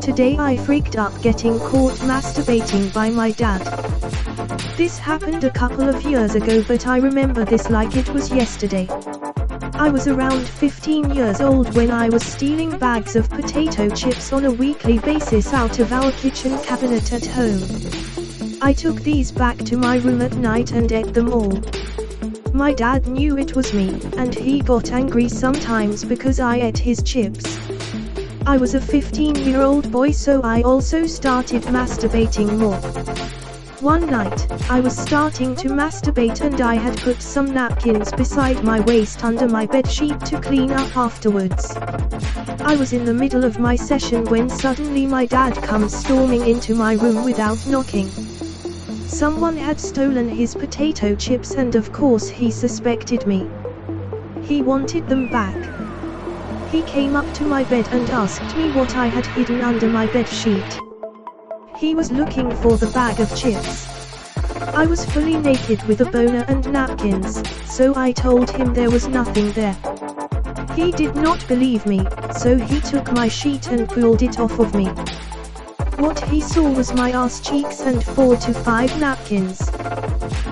Today I freaked up getting caught masturbating by my dad. This happened a couple of years ago, but I remember this like it was yesterday. I was around 15 years old when I was stealing bags of potato chips on a weekly basis out of our kitchen cabinet at home. I took these back to my room at night and ate them all. My dad knew it was me, and he got angry sometimes because I ate his chips. I was a 15-year-old boy, so I also started masturbating more. One night, I was starting to masturbate and I had put some napkins beside my waist under my bedsheet to clean up afterwards. I was in the middle of my session when suddenly my dad comes storming into my room without knocking. Someone had stolen his potato chips and of course he suspected me. He wanted them back. He came up to my bed and asked me what I had hidden under my bedsheet. He was looking for the bag of chips. I was fully naked with a boner and napkins, so I told him there was nothing there. He did not believe me, so he took my sheet and pulled it off of me. What he saw was my ass cheeks and 4 to 5 napkins.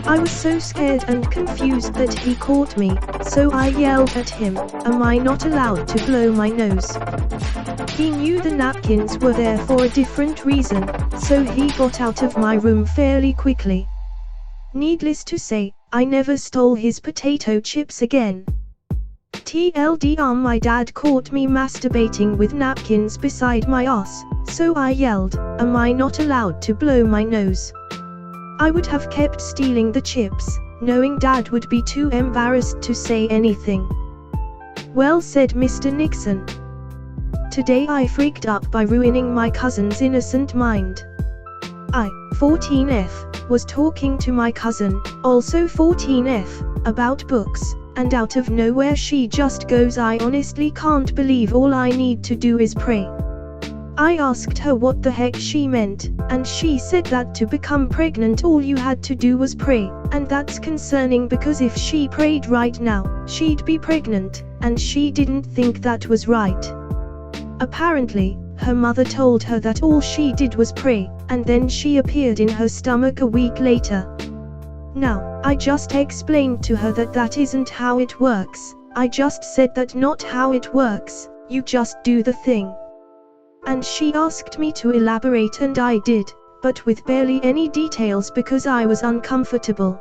I was so scared and confused that he caught me, so I yelled at him, "Am I not allowed to blow my nose?" He knew the napkins were there for a different reason, so he got out of my room fairly quickly. Needless to say, I never stole his potato chips again. TLDR, my dad caught me masturbating with napkins beside my ass, so I yelled, "Am I not allowed to blow my nose?" I would have kept stealing the chips, knowing Dad would be too embarrassed to say anything. Well said, Mr. Nixon. Today I freaked up by ruining my cousin's innocent mind. I, 14F, was talking to my cousin, also 14F, about books, and out of nowhere she just goes, "I honestly can't believe all I need to do is pray." I asked her what the heck she meant, and she said that to become pregnant all you had to do was pray, and that's concerning because if she prayed right now, she'd be pregnant, and she didn't think that was right. Apparently, her mother told her that all she did was pray, and then she appeared in her stomach a week later. Now, I just explained to her that that isn't how it works. I just said that not how it works, you just do the thing. And she asked me to elaborate and I did, but with barely any details because I was uncomfortable.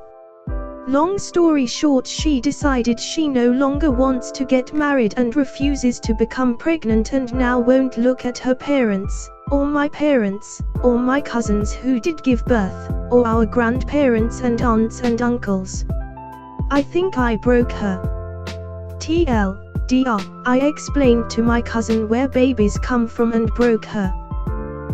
Long story short, she decided she no longer wants to get married and refuses to become pregnant and now won't look at her parents, or my parents, or my cousins who did give birth, or our grandparents and aunts and uncles. I think I broke her. TLDR, I explained to my cousin where babies come from and broke her.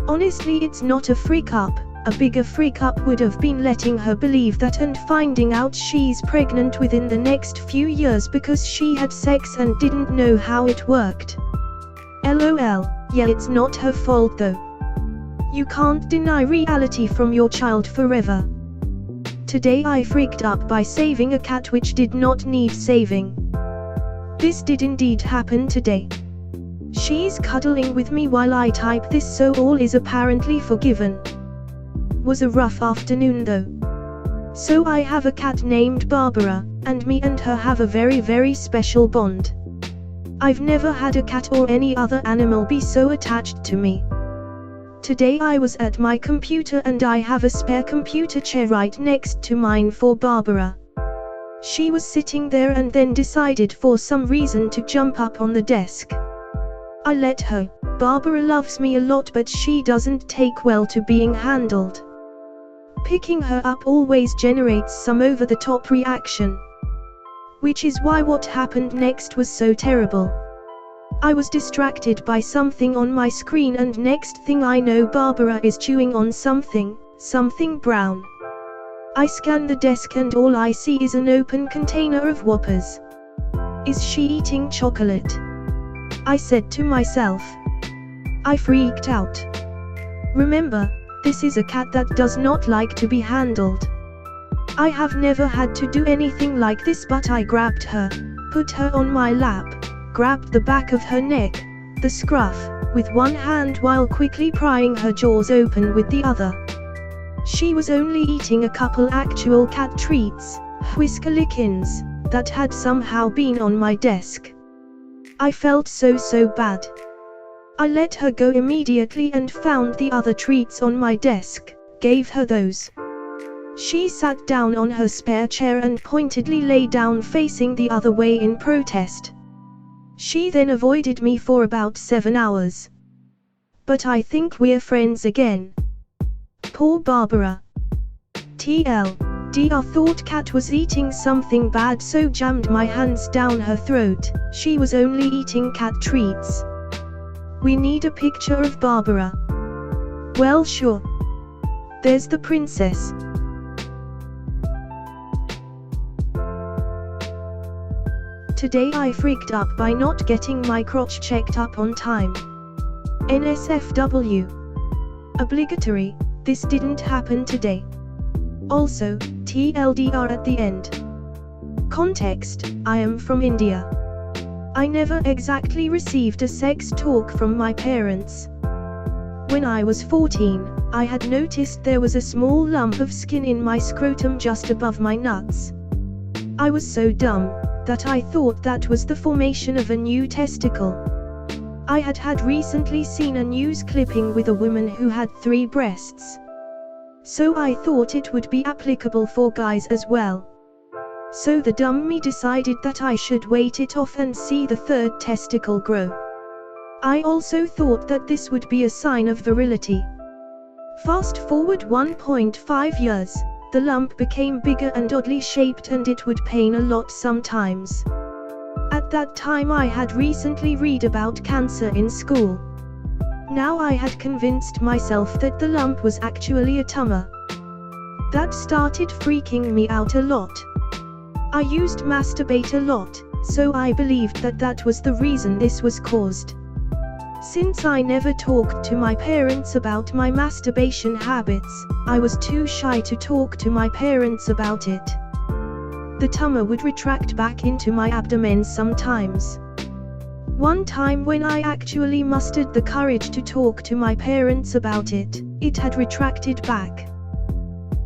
Honestly, it's not a freak up. A bigger freak up would have been letting her believe that and finding out she's pregnant within the next few years because she had sex and didn't know how it worked. LOL, yeah, it's not her fault though. You can't deny reality from your child forever. Today I freaked up by saving a cat which did not need saving. This did indeed happen today. She's cuddling with me while I type this, so all is apparently forgiven. Was a rough afternoon though. So I have a cat named Barbara, and me and her have a very special bond. I've never had a cat or any other animal be so attached to me. Today I was at my computer and I have a spare computer chair right next to mine for Barbara. She was sitting there and then decided for some reason to jump up on the desk. I let her. Barbara loves me a lot, but she doesn't take well to being handled. Picking her up always generates some over-the-top reaction. Which is why what happened next was so terrible. I was distracted by something on my screen and next thing I know Barbara is chewing on something brown. I scan the desk and all I see is an open container of Whoppers. Is she eating chocolate? I said to myself. I freaked out. Remember, this is a cat that does not like to be handled. I have never had to do anything like this, but I grabbed her, put her on my lap, grabbed the back of her neck, the scruff, with one hand while quickly prying her jaws open with the other. She was only eating a couple actual cat treats, Whisker-Lickins, that had somehow been on my desk. I felt so bad. I let her go immediately and found the other treats on my desk, gave her those. She sat down on her spare chair and pointedly lay down facing the other way in protest. She then avoided me for about 7 hours. But I think we're friends again. Poor Barbara. TLDR thought cat was eating something bad, so jammed my hands down her throat. She was only eating cat treats. We need a picture of Barbara. Well, sure. There's the princess. Today I freaked up by not getting my crotch checked up on time. NSFW. Obligatory, this didn't happen today. Also, TLDR at the end. Context, I am from India. I never exactly received a sex talk from my parents. When I was 14, I had noticed there was a small lump of skin in my scrotum just above my nuts. I was so dumb that I thought that was the formation of a new testicle. I had recently seen a news clipping with a woman who had 3 breasts. So I thought it would be applicable for guys as well. So the dumb me decided that I should wait it off and see the 3rd testicle grow. I also thought that this would be a sign of virility. Fast forward 1.5 years. The lump became bigger and oddly shaped, and it would pain a lot sometimes. At that time I had recently read about cancer in school. Now I had convinced myself that the lump was actually a tumor. That started freaking me out a lot. I used masturbate a lot, so I believed that that was the reason this was caused. Since I never talked to my parents about my masturbation habits, I was too shy to talk to my parents about it. The tumor would retract back into my abdomen sometimes. One time when I actually mustered the courage to talk to my parents about it, it had retracted back.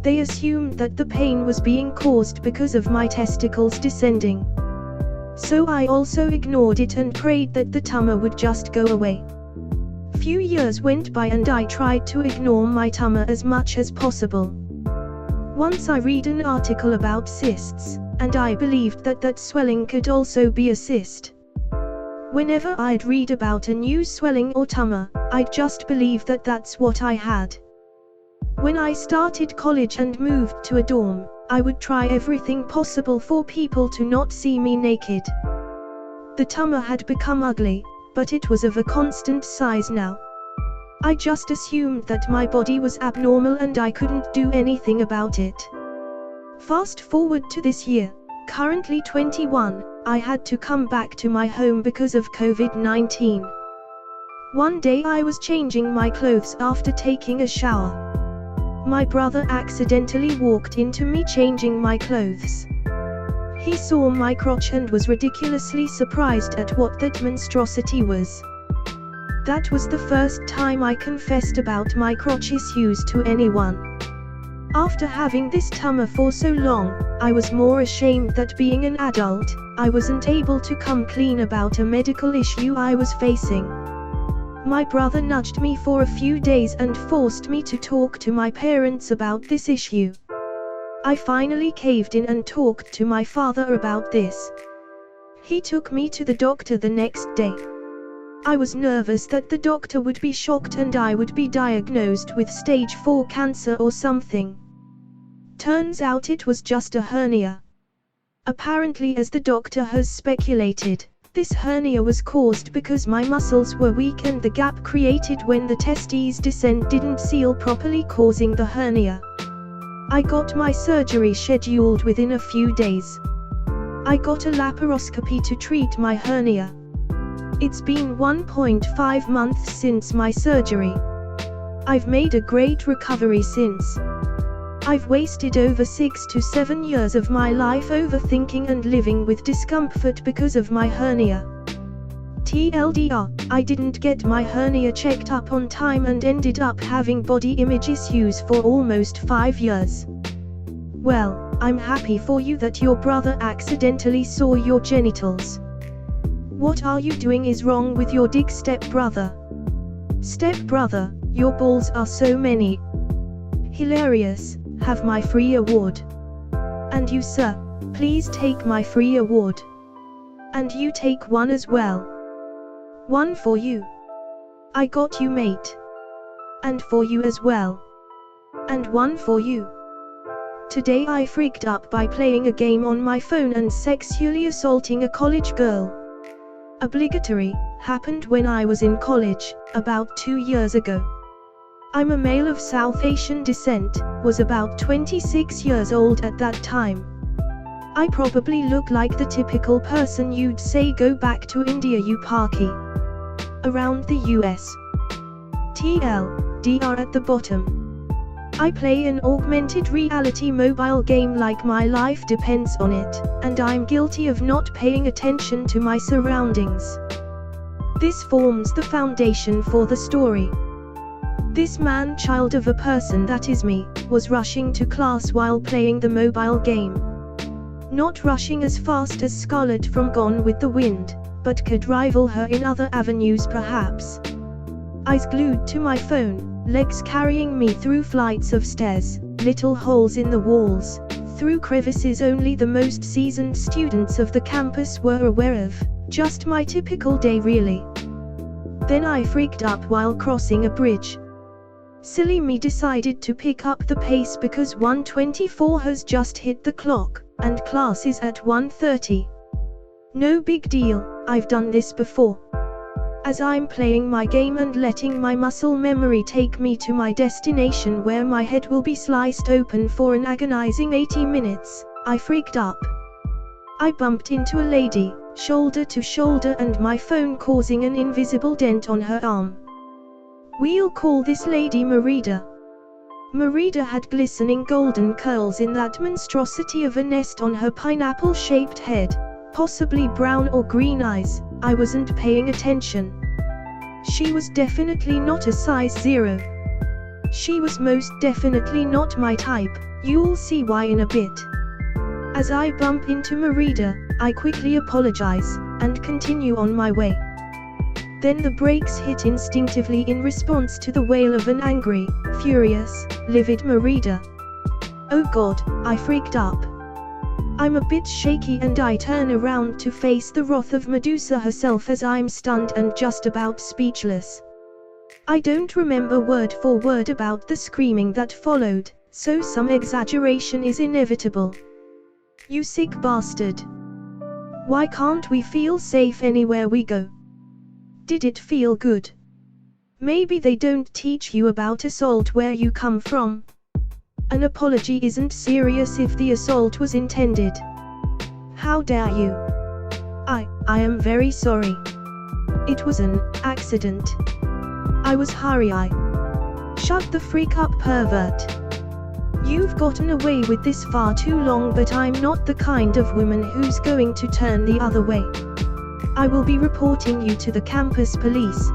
They assumed that the pain was being caused because of my testicles descending. So I also ignored it and prayed that the tumor would just go away. Few years went by and I tried to ignore my tumor as much as possible. Once I read an article about cysts, and I believed that that swelling could also be a cyst. Whenever I'd read about a new swelling or tumor, I'd just believe that that's what I had. When I started college and moved to a dorm, I would try everything possible for people to not see me naked. The tumor had become ugly, but it was of a constant size now. I just assumed that my body was abnormal and I couldn't do anything about it. Fast forward to this year, currently 21, I had to come back to my home because of COVID-19. One day I was changing my clothes after taking a shower. My brother accidentally walked into me changing my clothes. He saw my crotch and was ridiculously surprised at what that monstrosity was. That was the first time I confessed about my crotch issues to anyone. After having this tumor for so long, I was more ashamed that being an adult, I wasn't able to come clean about a medical issue I was facing. My brother nudged me for a few days and forced me to talk to my parents about this issue. I finally caved in and talked to my father about this. He took me to the doctor the next day. I was nervous that the doctor would be shocked and I would be diagnosed with stage 4 cancer or something. Turns out it was just a hernia. Apparently, as the doctor has speculated, this hernia was caused because my muscles were weak and the gap created when the testes descent didn't seal properly, causing the hernia. I got my surgery scheduled within a few days. I got a laparoscopy to treat my hernia. It's been 1.5 months since my surgery. I've made a great recovery since. I've wasted over 6 to 7 years of my life overthinking and living with discomfort because of my hernia. TLDR, I didn't get my hernia checked up on time and ended up having body image issues for almost 5 years. Well, I'm happy for you that your brother accidentally saw your genitals. What are you doing is wrong with your dick, stepbrother. Stepbrother, your balls are so many. Hilarious, have my free award. And you, sir, please take my free award. And you take one as well. One for you. I got you, mate. And for you as well. And one for you. Today I freaked up by playing a game on my phone and sexually assaulting a college girl. Obligatory, happened when I was in college, about 2 years ago. I'm a male of South Asian descent, was about 26 years old at that time. I probably look like the typical person you'd say go back to India, you parky. Around the US. TLDR at the bottom. I play an augmented reality mobile game like my life depends on it, and I'm guilty of not paying attention to my surroundings. This forms the foundation for the story. This man-child of a person, that is me, was rushing to class while playing the mobile game. Not rushing as fast as Scarlett from Gone with the Wind, but could rival her in other avenues perhaps. Eyes glued to my phone, legs carrying me through flights of stairs, little holes in the walls, through crevices only the most seasoned students of the campus were aware of, just my typical day really. Then I freaked up while crossing a bridge. Silly me decided to pick up the pace because 1:24 has just hit the clock, and class is at 1:30. No big deal, I've done this before. As I'm playing my game and letting my muscle memory take me to my destination where my head will be sliced open for an agonizing 80 minutes, I freaked up. I bumped into a lady, shoulder to shoulder, and my phone causing an invisible dent on her arm. We'll call this lady Merida. Merida had glistening golden curls in that monstrosity of a nest on her pineapple-shaped head, possibly brown or green eyes. I wasn't paying attention. She was definitely not a size 0. She was most definitely not my type, you'll see why in a bit. As I bump into Merida, I quickly apologize, and continue on my way. Then the brakes hit instinctively in response to the wail of an angry, furious, livid Merida. Oh God, I freaked up. I'm a bit shaky and I turn around to face the wrath of Medusa herself as I'm stunned and just about speechless. I don't remember word for word about the screaming that followed, so some exaggeration is inevitable. You sick bastard. Why can't we feel safe anywhere we go? Did it feel good? Maybe they don't teach you about assault where you come from. An apology isn't serious if the assault was intended. How dare you? I am very sorry. It was an accident. I was hurry. Shut the freak up, pervert. You've gotten away with this far too long, but I'm not the kind of woman who's going to turn the other way. I will be reporting you to the campus police.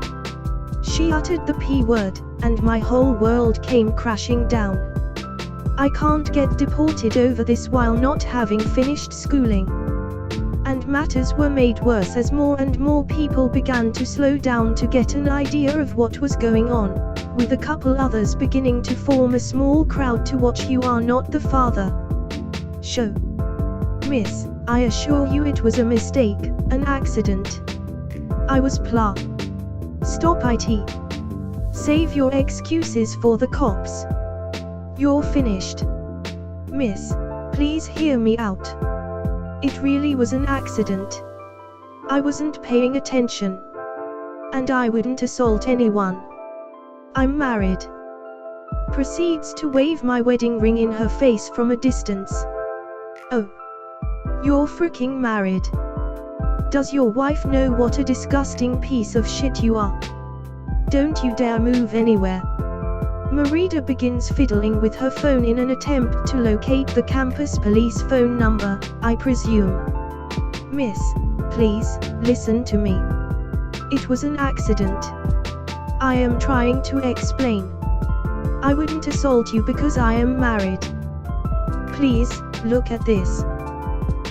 She uttered the P word, and my whole world came crashing down. I can't get deported over this while not having finished schooling. And matters were made worse as more and more people began to slow down to get an idea of what was going on, with a couple others beginning to form a small crowd to watch You Are Not the Father show. Miss, I assure you it was a mistake, an accident. I was Stop it. Save your excuses for the cops. You're finished. Miss, please hear me out. It really was an accident. I wasn't paying attention. And I wouldn't assault anyone. I'm married. Proceeds to wave my wedding ring in her face from a distance. Oh. You're freaking married. Does your wife know what a disgusting piece of shit you are? Don't you dare move anywhere. Merida begins fiddling with her phone in an attempt to locate the campus police phone number, I presume. Miss, please, listen to me. It was an accident. I am trying to explain. I wouldn't assault you because I am married. Please, look at this.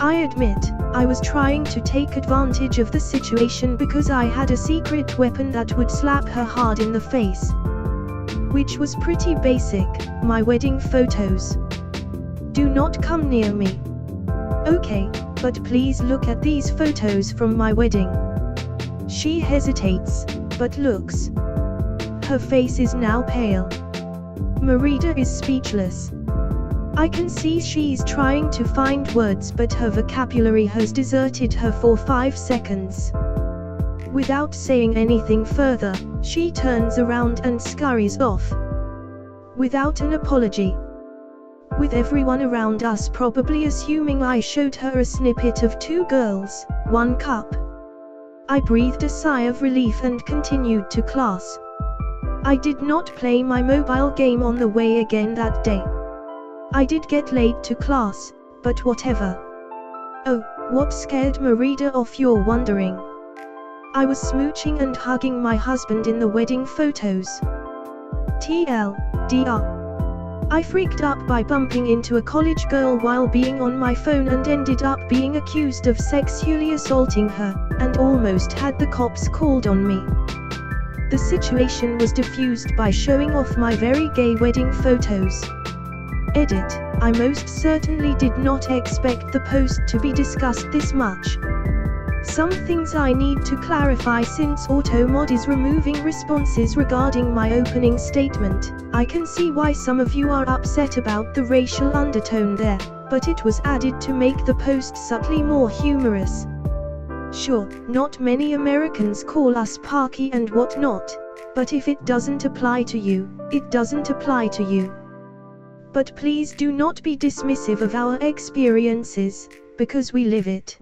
I admit, I was trying to take advantage of the situation because I had a secret weapon that would slap her hard in the face. Which was pretty basic, my wedding photos. Do not come near me. Okay, but please look at these photos from my wedding. She hesitates, but looks. Her face is now pale. Merida is speechless. I can see she's trying to find words, but her vocabulary has deserted her for 5 seconds. Without saying anything further, she turns around and scurries off. Without an apology. With everyone around us probably assuming I showed her a snippet of 2 girls, 1 cup. I breathed a sigh of relief and continued to class. I did not play my mobile game on the way again that day. I did get late to class, but whatever. Oh, what scared Merida off, you're wondering? I was smooching and hugging my husband in the wedding photos. TLDR. I freaked up by bumping into a college girl while being on my phone and ended up being accused of sexually assaulting her, and almost had the cops called on me. The situation was diffused by showing off my very gay wedding photos. Edit, I most certainly did not expect the post to be discussed this much. Some things I need to clarify since AutoMod is removing responses regarding my opening statement. I can see why some of you are upset about the racial undertone there, but it was added to make the post subtly more humorous. Sure, not many Americans call us Parky and whatnot, but if it doesn't apply to you, it doesn't apply to you. But please do not be dismissive of our experiences, because we live it.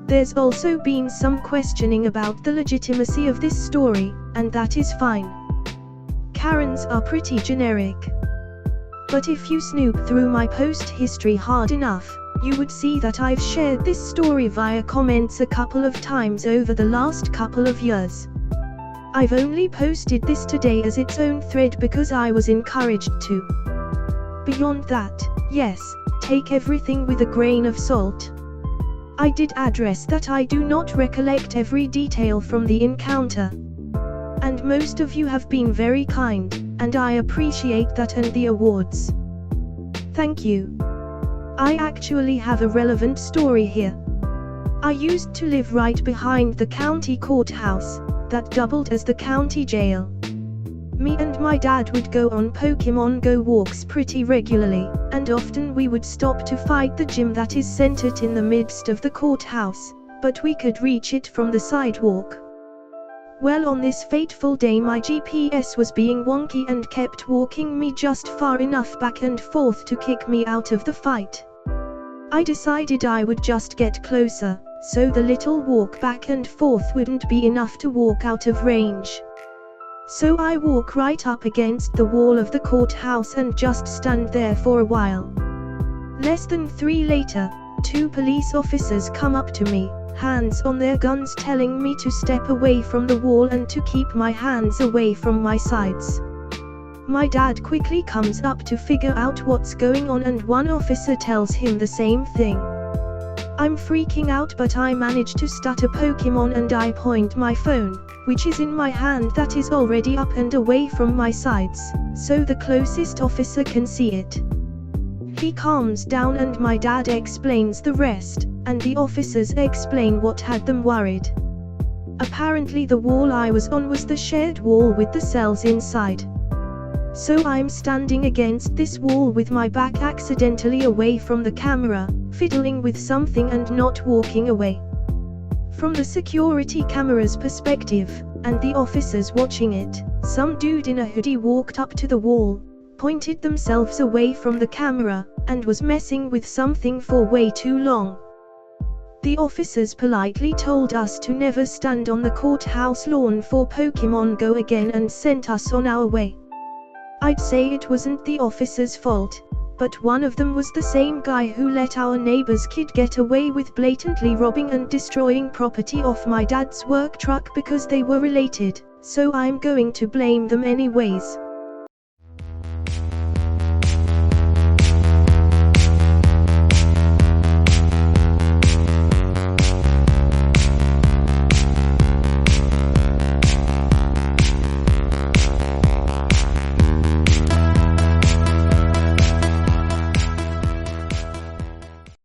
There's also been some questioning about the legitimacy of this story, and that is fine. Karens are pretty generic. But if you snoop through my post history hard enough, you would see that I've shared this story via comments a couple of times over the last couple of years. I've only posted this today as its own thread because I was encouraged to. Beyond that, yes, take everything with a grain of salt. I did address that I do not recollect every detail from the encounter. And most of you have been very kind, and I appreciate that, and the awards. Thank you. I actually have a relevant story here. I used to live right behind the county courthouse, that doubled as the county jail. Me and my dad would go on Pokemon Go walks pretty regularly, and often we would stop to fight the gym that is centered in the midst of the courthouse, but we could reach it from the sidewalk. Well, on this fateful day my GPS was being wonky and kept walking me just far enough back and forth to kick me out of the fight. I decided I would just get closer, so the little walk back and forth wouldn't be enough to walk out of range. So I walk right up against the wall of the courthouse and just stand there for a while. Less than 3 later, 2 police officers come up to me, hands on their guns, telling me to step away from the wall and to keep my hands away from my sides. My dad quickly comes up to figure out what's going on, and one officer tells him the same thing. I'm freaking out, but I manage to stutter Pokemon and I point my phone, which is in my hand, that is already up and away from my sides, so the closest officer can see it. He calms down and my dad explains the rest, and the officers explain what had them worried. Apparently the wall I was on was the shared wall with the cells inside. So I'm standing against this wall with my back accidentally away from the camera, fiddling with something and not walking away. From the security camera's perspective, and the officers watching it, some dude in a hoodie walked up to the wall, pointed themselves away from the camera, and was messing with something for way too long. The officers politely told us to never stand on the courthouse lawn for Pokemon Go again and sent us on our way. I'd say it wasn't the officer's fault, but one of them was the same guy who let our neighbor's kid get away with blatantly robbing and destroying property off my dad's work truck because they were related, so I'm going to blame them anyways.